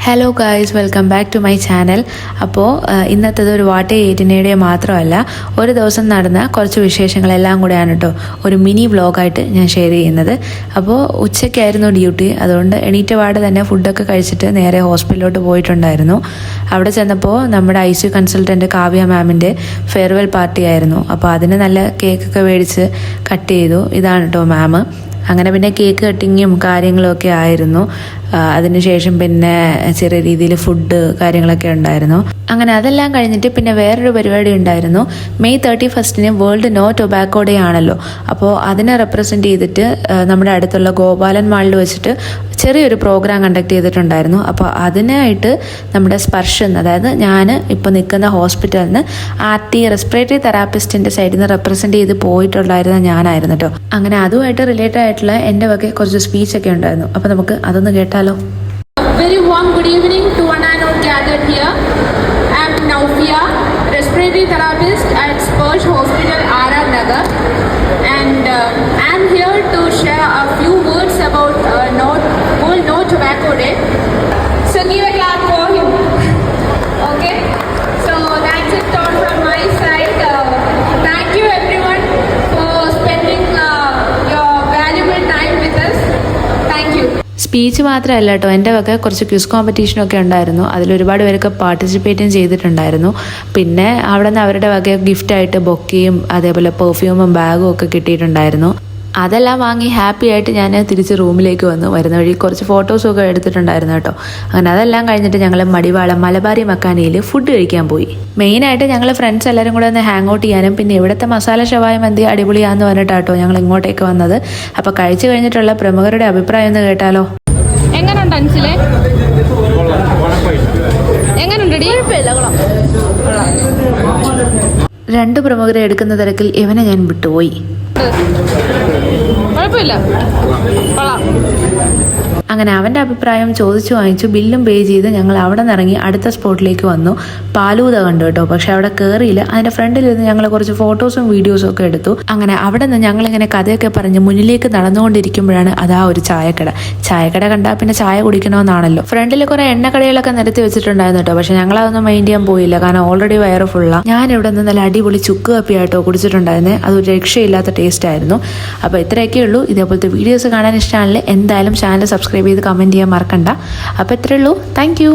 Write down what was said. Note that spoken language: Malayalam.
Hello guys, welcome back to my channel. അപ്പോൾ ഇന്നത്തേത് ഒരു വാട്ടേ ഏറ്റിനയുടെ മാത്രമല്ല, ഒരു ദിവസം നടന്ന കുറച്ച് വിശേഷങ്ങളെല്ലാം കൂടെയാണ് കേട്ടോ ഒരു മിനി വ്ളോഗായിട്ട് ഞാൻ ഷെയർ ചെയ്യുന്നത്. അപ്പോൾ ഉച്ചയ്ക്കായിരുന്നു ഡ്യൂട്ടി, അതുകൊണ്ട് എണീറ്റ പാടെ തന്നെ ഫുഡൊക്കെ കഴിച്ചിട്ട് നേരെ ഹോസ്പിറ്റലിലോട്ട് പോയിട്ടുണ്ടായിരുന്നു. അവിടെ ചെന്നപ്പോൾ നമ്മുടെ ICU കൺസൾട്ടൻറ്റ് കാവ്യ മാമിൻ്റെ ഫെയർവെൽ പാർട്ടി ആയിരുന്നു. അപ്പോൾ അതിന് നല്ല കേക്കൊക്കെ മേടിച്ച് കട്ട് ചെയ്തു. ഇതാണ് കേട്ടോ മാം. അങ്ങനെ പിന്നെ കേക്ക് കട്ടിങ്ങും കാര്യങ്ങളൊക്കെ ആയിരുന്നു. അതിനുശേഷം പിന്നെ ചെറിയ രീതിയിൽ ഫുഡ് കാര്യങ്ങളൊക്കെ ഉണ്ടായിരുന്നു. അങ്ങനെ അതെല്ലാം കഴിഞ്ഞിട്ട് പിന്നെ വേറൊരു പരിപാടി ഉണ്ടായിരുന്നു. May 31 world no tobacco day ആണല്ലോ. അപ്പോൾ അതിനെ റെപ്രസെൻറ്റ് ചെയ്തിട്ട് നമ്മുടെ അടുത്തുള്ള ഗോപാലൻ മാളിൽ വെച്ചിട്ട് ചെറിയൊരു പ്രോഗ്രാം കണ്ടക്ട് ചെയ്തിട്ടുണ്ടായിരുന്നു. അപ്പോൾ അതിനായിട്ട് നമ്മുടെ സ്പർശൻ, അതായത് ഞാൻ ഇപ്പോൾ നിൽക്കുന്ന ഹോസ്പിറ്റലിൽ നിന്ന് RT റെസ്പിറേറ്ററി തെറാപ്പിസ്റ്റിൻ്റെ സൈഡിൽ നിന്ന് റെപ്രസെൻറ്റ് ചെയ്ത് പോയിട്ടുണ്ടായിരുന്ന ഞാനായിരുന്നു കേട്ടോ. അങ്ങനെ അതുമായിട്ട് റിലേറ്റഡ് ആയിട്ടുള്ള എൻ്റെ വക കുറച്ച് സ്പീച്ചൊക്കെ ഉണ്ടായിരുന്നു. അപ്പോൾ നമുക്ക് അതൊന്ന് കേട്ടാലോ. Very warm good evening to one and all gathered here. I am Naufia, respiratory therapist at Spurge Hospital, RR Nagar, and I am here to share a few words about World No Tobacco Day. So give a clap for him. Okay, so that's it all from my side. Thank you everyone for spending your valuable time with us. Thank you. Speech മാത്രമല്ല കേട്ടോ, എൻ്റെ വക കുറച്ച് ക്വിസ് കോമ്പറ്റീഷനൊക്കെ ഉണ്ടായിരുന്നു. അതിലൊരുപാട് പേരൊക്കെ പാർട്ടിസിപ്പേറ്റും ചെയ്തിട്ടുണ്ടായിരുന്നു. പിന്നെ അവിടെ നിന്ന് അവരുടെ വക ഗിഫ്റ്റായിട്ട് ബൊക്കയും അതേപോലെ പെർഫ്യൂമും ബാഗും ഒക്കെ കിട്ടിയിട്ടുണ്ടായിരുന്നു. അതെല്ലാം വാങ്ങി ഹാപ്പി ആയിട്ട് ഞാൻ തിരിച്ച് റൂമിലേക്ക് വരുന്ന വഴി കുറച്ച് ഫോട്ടോസൊക്കെ എടുത്തിട്ടുണ്ടായിരുന്നു കേട്ടോ. അങ്ങനെ അതെല്ലാം കഴിഞ്ഞിട്ട് ഞങ്ങൾ മടിവാളം മലബാരി മക്കാനിയിൽ ഫുഡ് കഴിക്കാൻ പോയി. മെയിനായിട്ട് ഞങ്ങൾ ഫ്രണ്ട്സ് എല്ലാവരും കൂടെ ഒന്ന് ഹാങ് ഔട്ട് ചെയ്യാനും പിന്നെ ഇവിടുത്തെ മസാല ഷവായ മന്തി അടിപൊളിയാന്ന് പറഞ്ഞിട്ടാട്ടോ ഞങ്ങൾ ഇങ്ങോട്ടേക്ക് വന്നത്. അപ്പോൾ കഴിച്ചു കഴിഞ്ഞിട്ടുള്ള പ്രമുഖരുടെ അഭിപ്രായം ഒന്ന് കേട്ടാലോ. എങ്ങനെയുണ്ട് അൻസിലെ? എങ്ങനെയുണ്ടടി? രണ്ട് പ്രമുഖരെ എടുക്കുന്ന തിരക്കിൽ ഇവനെ ഞാൻ വിട്ടുപോയി. കുഴപ്പമില്ല, കൊള്ളാം. അങ്ങനെ അവൻ്റെ അഭിപ്രായം ചോദിച്ചു വാങ്ങിച്ചു, ബില്ലും പേ ചെയ്ത് ഞങ്ങൾ അവിടെ നിന്ന് ഇറങ്ങി അടുത്ത സ്പോട്ടിലേക്ക് വന്നു. പാലൂത കണ്ടു കേട്ടോ, പക്ഷെ അവിടെ കയറിയില്ല. അതിൻ്റെ ഫ്രണ്ടിലിരുന്ന് ഞങ്ങൾ കുറച്ച് ഫോട്ടോസും വീഡിയോസും ഒക്കെ എടുത്തു. അങ്ങനെ അവിടെ നിന്ന് ഞങ്ങളിങ്ങനെ കഥയൊക്കെ പറഞ്ഞ് മുന്നിലേക്ക് നടന്നുകൊണ്ടിരിക്കുമ്പോഴാണ് അതാ ഒരു ചായക്കട കണ്ടാൽ പിന്നെ ചായ കുടിക്കണമെന്നാണല്ലോ. ഫ്രണ്ടിൽ കുറെ എണ്ണക്കടകളൊക്കെ നിരത്തി വെച്ചിട്ടുണ്ടായിരുന്നു കേട്ടോ, പക്ഷെ ഞങ്ങളതൊന്നും മൈൻഡ് ചെയ്യാൻ പോയില്ല, കാരണം ഓൾറെഡി വയറ് ഫുള്ളാണ്. ഞാൻ ഇവിടെ നിന്ന് നല്ല അടിപൊളി ചുക്ക് കപ്പിയായിട്ടോ കുടിച്ചിട്ടുണ്ടായിരുന്നേ. അതൊരു രക്ഷയില്ലാത്ത ടേസ്റ്റ് ആയിരുന്നു. അപ്പോൾ ഇത്രയൊക്കെ ഉള്ളൂ. ഇതേപോലത്തെ വീഡിയോസ് കാണാൻ ഇഷ്ടമാണെങ്കിൽ എന്തായാലും ചാനൽ സബ്സ്ക്രൈബ് ചെയ്ത് കമൻറ്റ് ചെയ്യാൻ മറക്കണ്ട. അപ്പോൾ ഇത്രയേ ഉള്ളൂ. Thank you.